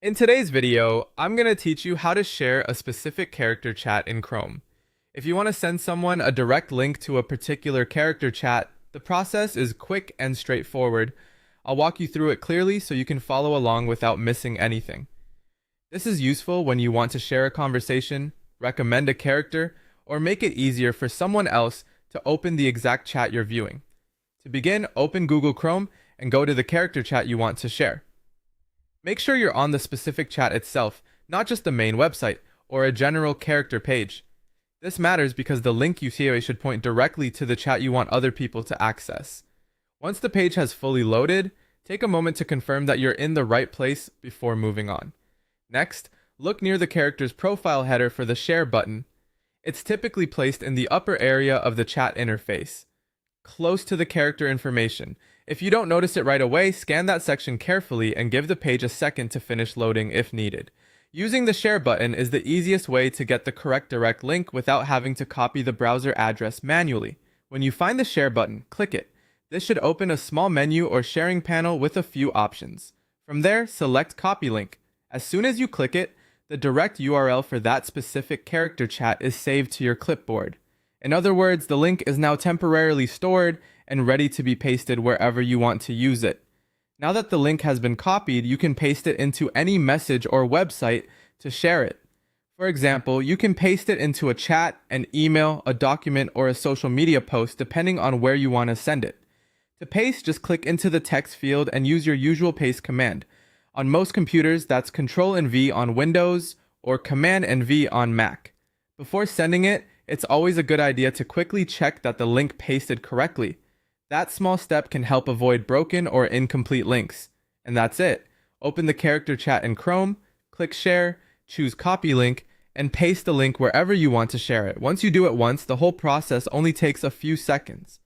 In today's video, I'm going to teach you how to share a specific character chat in Chrome. If you want to send someone a direct link to a particular character chat, the process is quick and straightforward. I'll walk you through it clearly so you can follow along without missing anything. This is useful when you want to share a conversation, recommend a character, or make it easier for someone else to open the exact chat you're viewing. To begin, open Google Chrome and go to the character chat you want to share. Make sure you're on the specific chat itself, not just the main website or a general character page. This matters because the link you see should point directly to the chat you want other people to access. Once the page has fully loaded, take a moment to confirm that you're in the right place before moving on. Next, look near the character's profile header for the share button. It's typically placed in the upper area of the chat interface, close to the character information. If you don't notice it right away, scan that section carefully and give the page a second to finish loading if needed. Using the share button is the easiest way to get the correct direct link without having to copy the browser address manually. When you find the share button, click it. This should open a small menu or sharing panel with a few options. From there, select copy link. As soon as you click it, the direct URL for that specific character chat is saved to your clipboard. In other words, the link is now temporarily stored and ready to be pasted wherever you want to use it. Now that the link has been copied, you can paste it into any message or website to share it. For example, you can paste it into a chat, an email, a document, or a social media post depending on where you want to send it. To paste, just click into the text field and use your usual paste command. On most computers, that's Ctrl and V on Windows or Command and V on Mac. Before sending it, it's always a good idea to quickly check that the link pasted correctly. That small step can help avoid broken or incomplete links. And that's it. Open the character chat in Chrome, click Share, choose Copy Link, and paste the link wherever you want to share it. Once you do it once, the whole process only takes a few seconds.